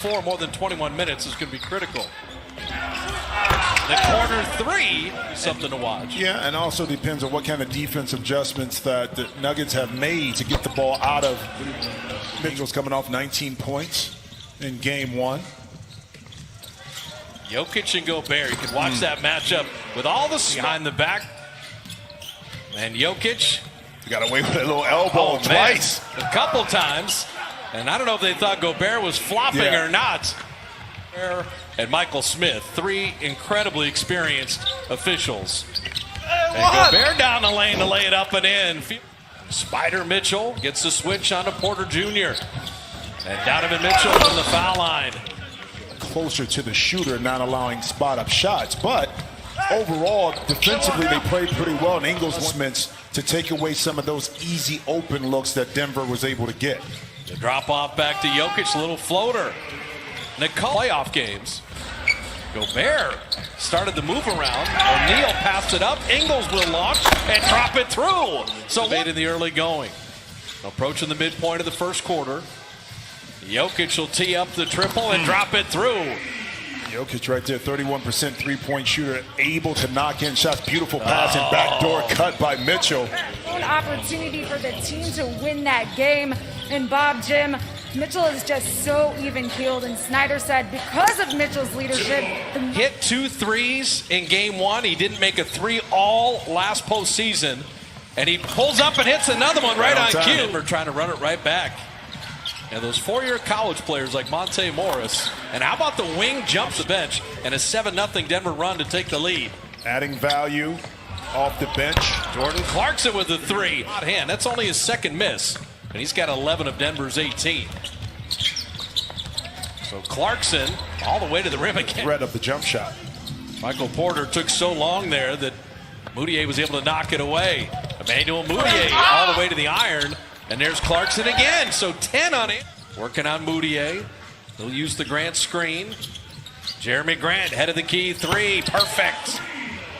For more than 21 minutes is going to be critical. The corner three, something to watch. Yeah, and also depends on what kind of defensive adjustments that the Nuggets have made to get the ball out of. Mitchell's coming off 19 points in game one. Jokic and Gobert, you can watch that matchup with all the behind the back. And Jokic. You got away with a little elbow twice. Man, a couple times. And I don't know if they thought Gobert was flopping or not. And Michael Smith, three incredibly experienced officials. And Gobert down the lane to lay it up and in. Spider Mitchell gets the switch onto Porter Jr. And Donovan Mitchell on the foul line. Closer to the shooter, not allowing spot-up shots. But overall, defensively, they played pretty well. And Ingles meant to take away some of those easy open looks that Denver was able to get. The drop off back to Jokic, little floater. Nikola playoff games. Gobert started the move around. O'Neal passed it up. Ingles will launch and drop it through. So late in the early going. Approaching the midpoint of the first quarter. Jokic will tee up the triple and drop it through. Jokic right there, 31% three-point shooter, able to knock in shots. Beautiful pass and backdoor cut by Mitchell. An opportunity for the team to win that game. And Bob, Jim, Mitchell is just so even-keeled. And Snyder said because of Mitchell's leadership. Hit 2 threes in game one. He didn't make a three all last postseason. And he pulls up and hits another one right on cue. We're trying to run it right back. And those four-year college players like Monte Morris. And how about the wing jumps the bench and a 7-0 Denver run to take the lead. Adding value off the bench. Jordan Clarkson with the three. Hot hand. That's only his second miss. And he's got 11 of Denver's 18. So Clarkson all the way to the rim again. Threat of the jump shot. Michael Porter took so long there that Moutier was able to knock it away. Emmanuel Moutier all the way to the iron. And there's Clarkson again, so 10 on it. Working on Moutier. He'll use the Grant screen. Jeremy Grant, head of the key, three, perfect.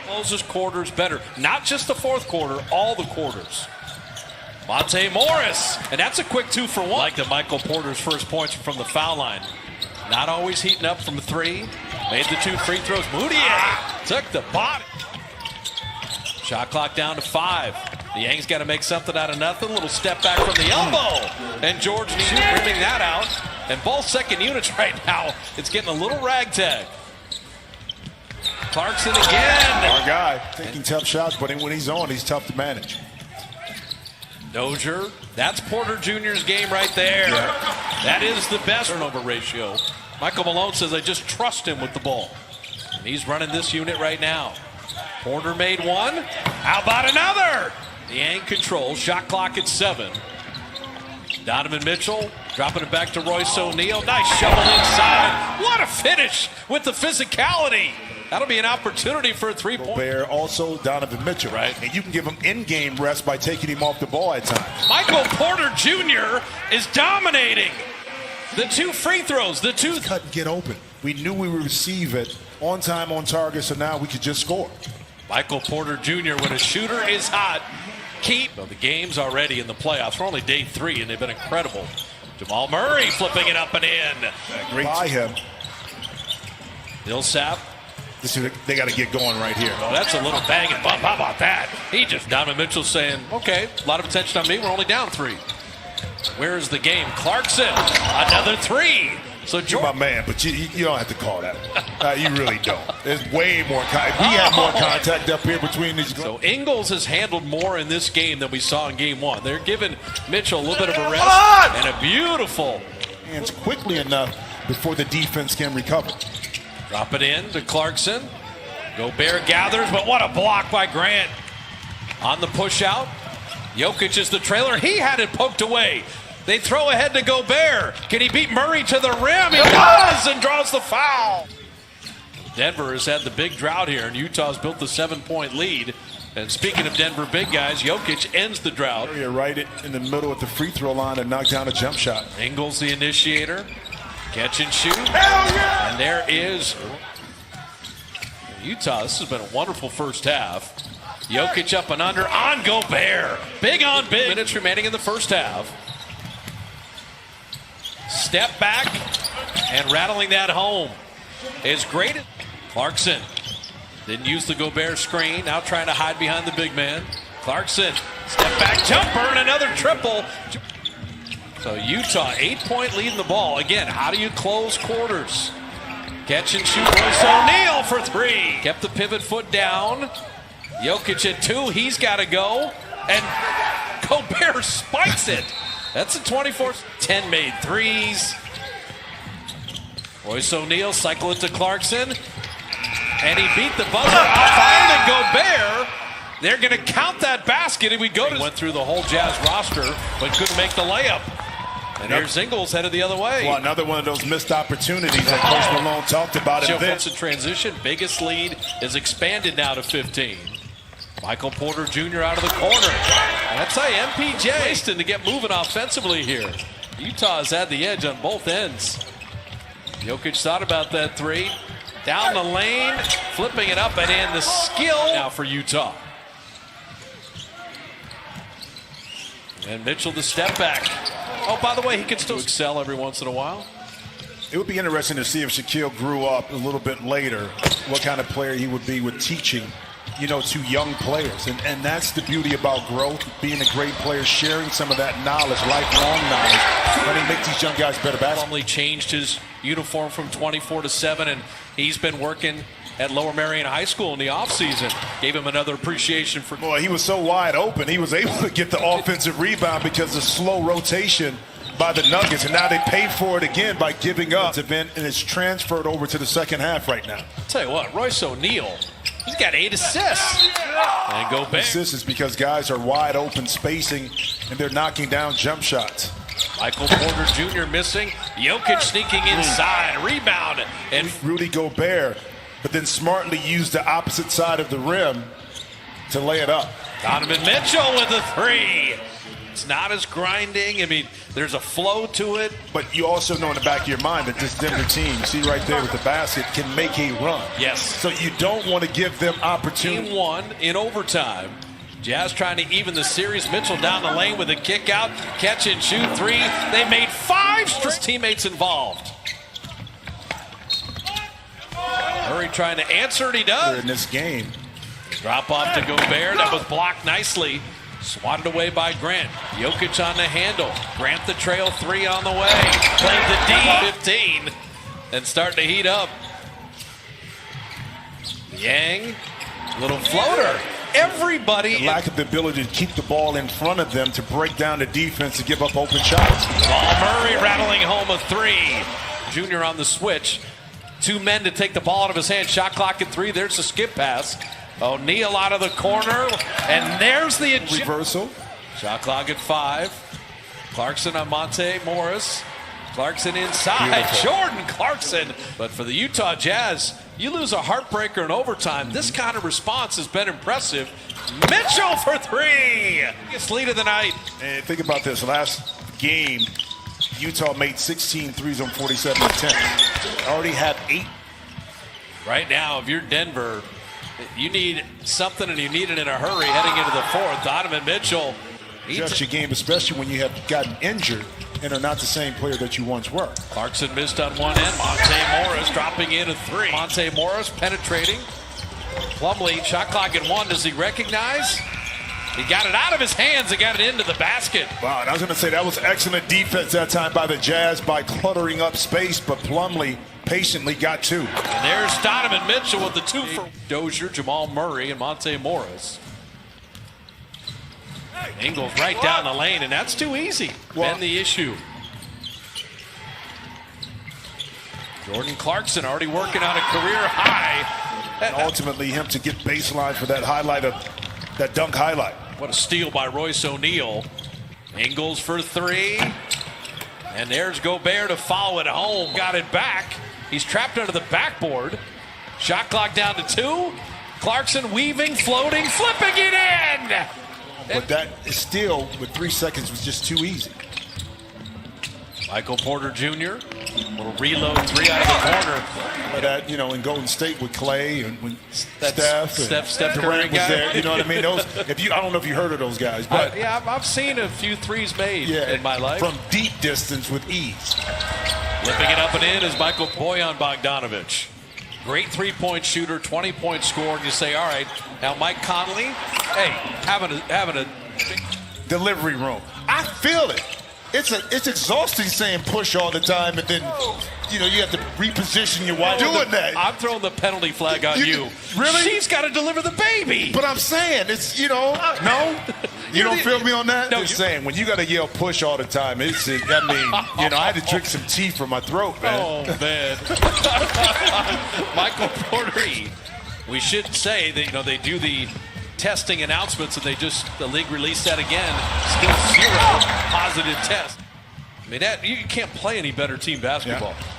Closes quarters better. Not just the fourth quarter, all the quarters. Monte Morris, and that's a quick 2-for-1. Like the Michael Porter's first points from the foul line. Not always heating up from three. Made the 2 free throws. Moutier took the body. Shot clock down to 5. The Yanks got to make something out of nothing. Little step back from the elbow. And George rimming that out. And both second units right now, it's getting a little ragtag. Clarkson again. Our guy taking tough shots, but when he's on, he's tough to manage. Dozier, that's Porter Jr.'s game right there. Yeah. That is the best turnover ratio. Michael Malone says, I just trust him with the ball. And he's running this unit right now. Porter made one. How about another? The Yank control. Shot clock at 7. Donovan Mitchell dropping it back to Royce O'Neal. Nice shovel inside. What a finish with the physicality. That'll be an opportunity for a 3-point. Gobert, also Donovan Mitchell. Right. And you can give him in-game rest by taking him off the ball at times. Michael Porter Jr. is dominating. The 2 free throws, the 2. Cut and get open. We knew we would receive it on time, on target, so now we could just score. Michael Porter Jr., when a shooter is hot, the game's already in the playoffs. We're only day 3, and they've been incredible. Jamal Murray flipping it up and in. Great by him. Millsap. They got to get going right here. Oh, that's a little bang and bump. How about that? Donovan Mitchell saying, okay, a lot of attention on me. We're only down 3. Where's the game? Clarkson, another 3. So You're my man, but you don't have to call that. You really don't. There's way more contact. We had more contact up here between these. So Ingles has handled more in this game than we saw in game 1. They're giving Mitchell a little bit of a rest and a beautiful hands quickly enough before the defense can recover. Drop it in to Clarkson. Gobert gathers, but what a block by Grant. On the push out. Jokic is the trailer. He had it poked away. They throw ahead to Gobert. Can he beat Murray to the rim? He does and draws the foul. Denver has had the big drought here, and Utah's built the 7-point lead. And speaking of Denver big guys, Jokic ends the drought. Right in the middle at the free throw line and knock down a jump shot. Ingles the initiator. Catch and shoot. Hell yeah! And there is Utah. This has been a wonderful first half. Jokic up and under on Gobert. Big on big. Minutes remaining in the first half. Step back. And rattling that home is great. Clarkson didn't use the Gobert screen. Now trying to hide behind the big man. Clarkson, step back jumper and another triple. So Utah, 8-point lead in the ball. Again, how do you close quarters? Catch and shoot. Royce O'Neal for three. Kept the pivot foot down. Jokic at 2. He's got to go. And Gobert spikes it. That's a 24. 10 made threes. Royce O'Neal cycle it to Clarkson. And he beat the buzzer off iron and Gobert. They're going to count that basket. And we go to. Went through the whole Jazz roster, but couldn't make the layup. And here's Ingles headed the other way. Well, another one of those missed opportunities that Coach Malone talked about. Joe Phillips in transition. Biggest lead is expanded now to 15. Michael Porter Jr. out of the corner. And that's how MPJ Waston to get moving offensively here. Utah has had the edge on both ends. Jokic thought about that three. Down the lane, flipping it up and in. The skill now for Utah. And Mitchell the step back. Oh, by the way, he can still excel every once in a while. It would be interesting to see if Shaquille grew up a little bit later, what kind of player he would be with teaching, you know, to young players. And that's the beauty about growth, being a great player, sharing some of that knowledge, lifelong knowledge, letting make these young guys better basketball. Plumlee changed his uniform from 24 to 7, and he's been working at Lower Merion High School in the offseason. Gave him another appreciation for. Boy, he was so wide open. He was able to get the offensive rebound because of slow rotation by the Nuggets, and now they paid for it again by giving up. Event, and it's transferred over to the second half right now. I'll tell you what, Royce O'Neal, he's got 8 assists. And go back. Assists is because guys are wide open spacing, and they're knocking down jump shots. Michael Porter Jr. missing. Jokic sneaking inside. Rebound. And Rudy Gobert, but then smartly used the opposite side of the rim to lay it up. Donovan Mitchell with a 3. It's not as grinding. I mean, there's a flow to it. But you also know in the back of your mind that this Denver team, see right there with the basket, can make a run. Yes. So you don't want to give them opportunity. Game 1 in overtime. Jazz trying to even the series. Mitchell down the lane with a kick out. Catch and shoot 3. They made 5 straight teammates involved. Murray trying to answer, and he does. In this game. Drop off to Gobert. That was blocked nicely. Swatted away by Grant. Jokic on the handle. Grant the trail 3 on the way. Played the D 15 and starting to heat up. Yang, little floater. Everybody. Lack of the ability to keep the ball in front of them to break down the defense to give up open shots. Murray rattling home a 3. Junior on the switch. 2 men to take the ball out of his hand. Shot clock at 3. There's a skip pass. O'Neal out of the corner, and there's the reversal. Shot clock at 5. Clarkson on Monte Morris. Clarkson inside. Beautiful. Jordan Clarkson. But for the Utah Jazz, you lose a heartbreaker in overtime. This kind of response has been impressive. Mitchell for 3. It's lead of the night. And think about this. Last game, Utah made 16 threes on 47 attempts. Already had 8. Right now, if you're Denver, you need something, and you need it in a hurry heading into the 4th. Donovan Mitchell. Adjust your game, especially when you have gotten injured and are not the same player that you once were. Clarkson missed on one end. Monte Morris dropping in a 3. Monte Morris penetrating. Plumlee, shot clock at 1. Does he recognize? He got it out of his hands and got it into the basket. Wow, and I was going to say that was excellent defense that time by the Jazz by cluttering up space, but Plumlee patiently got 2. And there's Donovan Mitchell with the 2 for Dozier, Jamal Murray, and Monte Morris. Ingles right down the lane, and that's too easy. Well, Been the issue. Jordan Clarkson already working on a career high. And ultimately him to get baseline for that highlight of that dunk highlight. What a steal by Royce O'Neal. Ingles for 3. And there's Gobert to follow it home. Got it back. He's trapped under the backboard. Shot clock down to 2. Clarkson weaving, floating, flipping it in. But that is still, with 3 seconds, was just too easy. Michael Porter Jr. Little reload 3 out of the corner. But that, you know, in Golden State with Clay and when Steph Curry was there, you know what I mean? Those, I don't know if you heard of those guys, but yeah, I've seen a few threes made in my life from deep distance with ease. Flipping it up and in is Michael Boyan Bogdanovic. Great three-point shooter, 20-point scorer. And you say, all right, now Mike Conley, hey, having a Delivery room. I feel it. It's exhausting saying push all the time, and then you have to reposition your wife doing that. I'm throwing the penalty flag on you. Really? She's got to deliver the baby. But I'm saying it's no. You don't feel me on that? No, Just saying when you got to yell push all the time, I had to drink some tea from my throat, man. Oh man. Michael Porter. We should say that they do the testing announcements, and the league released that again. Still 0 positive tests. I mean, you can't play any better team basketball. Yeah.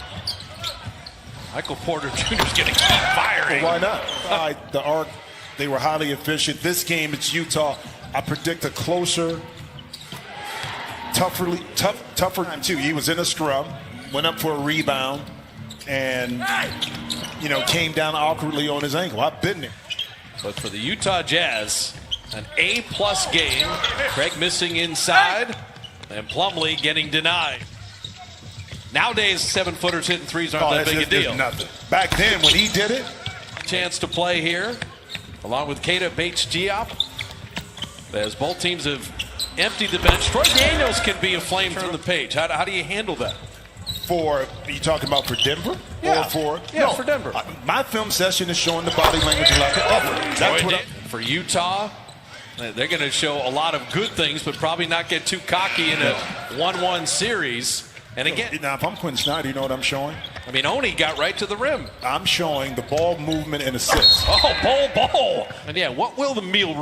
Michael Porter Jr. is going to keep firing. Well, why not? The arc, they were highly efficient. This game, it's Utah. I predict a closer, tougher time too. He was in a scrum, went up for a rebound, and came down awkwardly on his ankle. I've been there. But for the Utah Jazz, an A+ game. Craig missing inside, and Plumlee getting denied. Nowadays, 7-footers hitting threes aren't that big a deal. Nothing. Back then, when he did it, chance to play here, along with Keita Bates-Diop, as both teams have emptied the bench. Troy Daniels can be a flame from the page. How do you handle that? Are you talking about for Denver? Yeah. Or for Denver. My film session is showing the body language of lack of effort. That's for Utah, they're going to show a lot of good things, but probably not get too cocky in a 1-1 series. And again, now if I'm Quinn Snyder, you know what I'm showing? I mean, Oni got right to the rim. I'm showing the ball movement and assists. Oh, ball. And yeah, what will the meal room